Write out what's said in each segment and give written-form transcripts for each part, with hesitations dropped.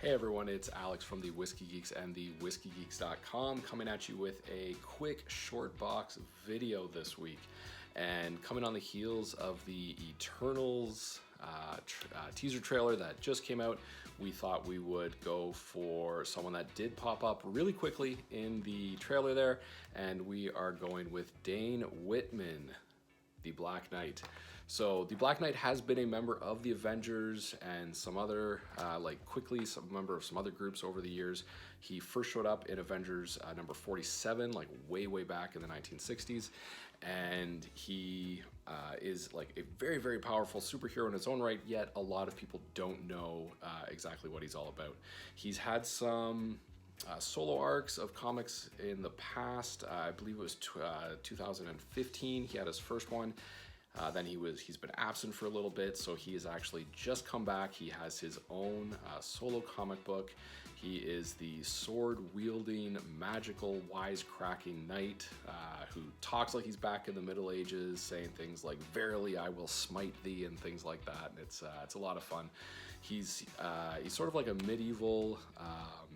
Hey everyone, it's Alex from the Whiskey Geeks and the whiskeygeeks.com coming at you with a quick short box video this week. And coming on the heels of the Eternals teaser trailer that just came out, we thought we would go for someone that did pop up really quickly in the trailer there, and we are going with Dane Whitman, the Black Knight. So the Black Knight has been a member of the Avengers and some other, some member of some other groups over the years. He first showed up in Avengers number 47, like way back in the 1960s. And he is like a very, very powerful superhero in his own right, yet a lot of people don't know exactly what he's all about. He's had some solo arcs of comics in the past. I believe it was 2015 he had his first one. Then he's been absent for a little bit, so he has actually just come back. He has his own solo comic book. He is the sword-wielding, magical, wisecracking knight who talks like he's back in the Middle Ages, saying things like "Verily, I will smite thee" and things like that. And it's a lot of fun. He's sort of like a medieval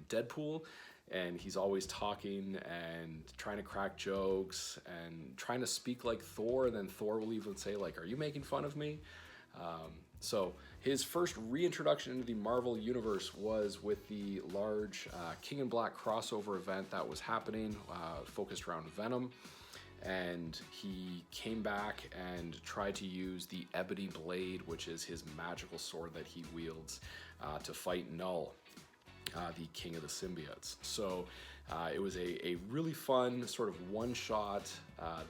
Deadpool. And he's always talking and trying to crack jokes and trying to speak like Thor. And then Thor will even say, like, "Are you making fun of me?" So his first reintroduction into the Marvel Universe was with the large King in Black crossover event that was happening, focused around Venom. And he came back and tried to use the Ebony Blade, which is his magical sword that he wields, to fight Null, the king of the symbiotes. So it was a really fun sort of one-shot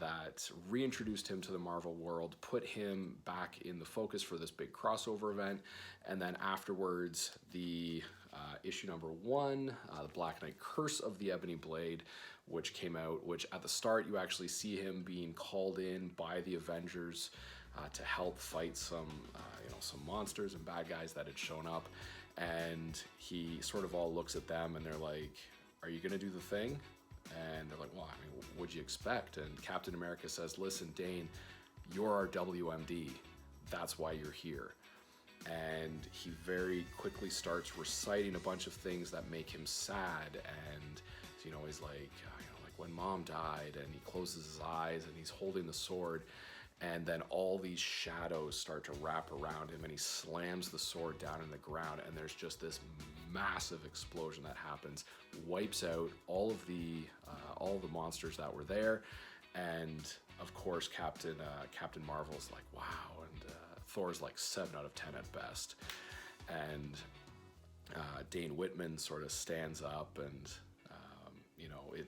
that reintroduced him to the Marvel world, put him back in the focus for this big crossover event, and then afterwards the issue number 1, the Black Knight Curse of the Ebony Blade, which came out, which at the start you actually see him being called in by the Avengers to help fight some monsters and bad guys that had shown up. And he sort of all looks at them and they're like, "Are you gonna do the thing?" And they're like, "Well, I mean, what'd you expect?" And Captain America says, "Listen, Dane, you're our WMD. That's why you're here." And he very quickly starts reciting a bunch of things that make him sad. And, he's like, like when Mom died, and he closes his eyes and he's holding the sword. And then all these shadows start to wrap around him, and he slams the sword down in the ground, and there's just this massive explosion that happens, wipes out all the monsters that were there, and of course Captain Marvel's like, "Wow," and Thor's like 7 out of 10 at best, and Dane Whitman sort of stands up and.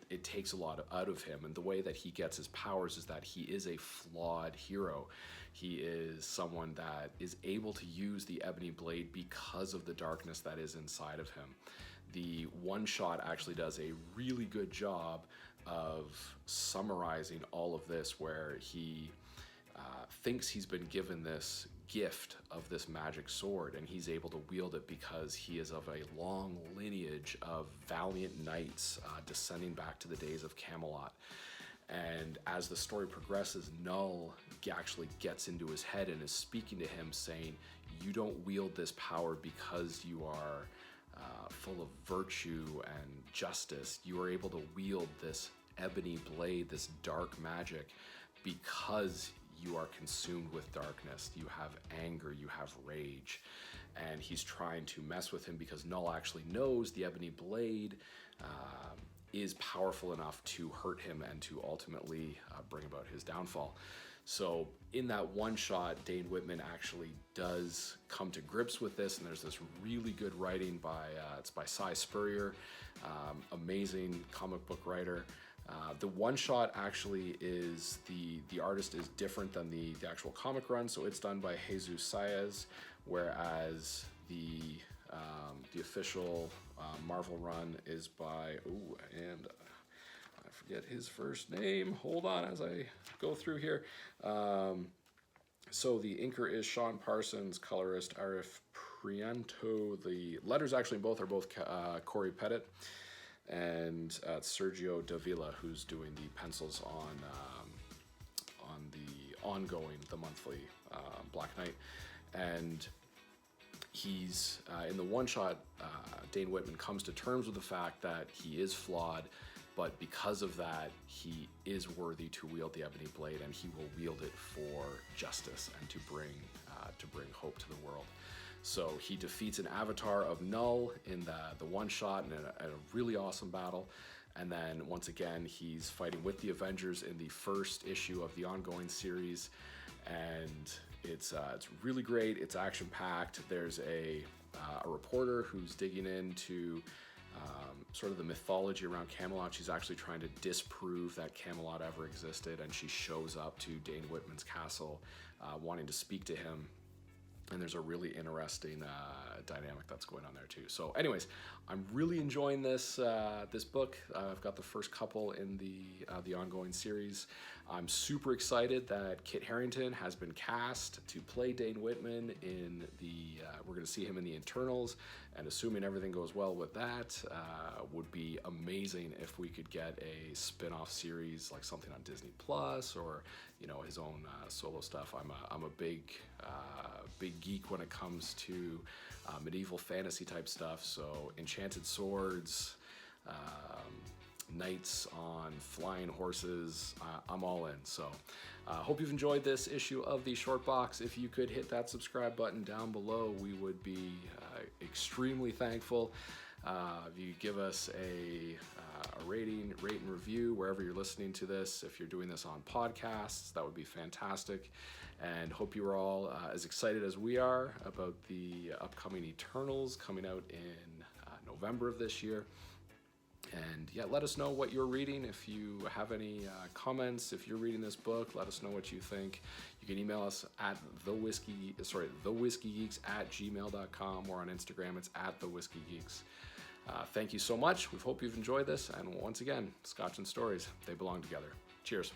It takes a lot out of him, and the way that he gets his powers is that he is a flawed hero. He is someone that is able to use the Ebony Blade because of the darkness that is inside of him. The one shot actually does a really good job of summarizing all of this, where he thinks he's been given this gift of this magic sword, and he's able to wield it because he is of a long lineage of valiant knights descending back to the days of Camelot. And as the story progresses, Null actually gets into his head and is speaking to him, saying, "You don't wield this power because you are full of virtue and justice. You are able to wield this ebony blade, this dark magic, because you are consumed with darkness. You have anger, you have rage." And he's trying to mess with him because Null actually knows the Ebony Blade is powerful enough to hurt him and to ultimately bring about his downfall. So in that one shot, Dane Whitman actually does come to grips with this, and there's this really good writing by Cy Spurrier, amazing comic book writer. The one shot actually is the artist is different than the actual comic run, so it's done by Jesus Saez, whereas the official Marvel run is by and I forget his first name. Hold on as I go through here. So the inker is Sean Parsons, colorist Arif Prianto. The letters actually are both Corey Pettit. And Sergio Davila, who's doing the pencils on the monthly Black Knight. And he's in the one shot Dane Whitman comes to terms with the fact that he is flawed, but because of that, he is worthy to wield the ebony blade, and he will wield it for justice and to bring hope to the world. So he defeats an avatar of Null in the one shot in a really awesome battle. And then once again, he's fighting with the Avengers in the first issue of the ongoing series. And it's really great. It's action packed. There's a reporter who's digging into sort of the mythology around Camelot. She's actually trying to disprove that Camelot ever existed. And she shows up to Dane Whitman's castle wanting to speak to him. And there's a really interesting dynamic that's going on there too. So anyways, I'm really enjoying this book. I've got the first couple in the ongoing series. I'm super excited that Kit Harington has been cast to play Dane Whitman in we're going to see him in the Eternals, and assuming everything goes well with that, would be amazing if we could get a spin-off series, like something on Disney Plus, or his own solo stuff. I'm a big geek when it comes to medieval fantasy type stuff. So enchanted swords, knights on flying horses, I'm all in. So hope you've enjoyed this issue of the Short Box. If you could hit that subscribe button down below, we would be extremely thankful. If you give us a rate and review wherever you're listening to this. If you're doing this on podcasts, that would be fantastic. And hope you are all as excited as we are about the upcoming Eternals coming out in November of this year. And yeah, let us know what you're reading. If you have any comments, if you're reading this book, let us know what you think. You can email us at thewhiskeygeeks@gmail.com, or on Instagram, it's @thewhiskeygeeks. Thank you so much. We hope you've enjoyed this. And once again, Scotch and Stories, they belong together. Cheers.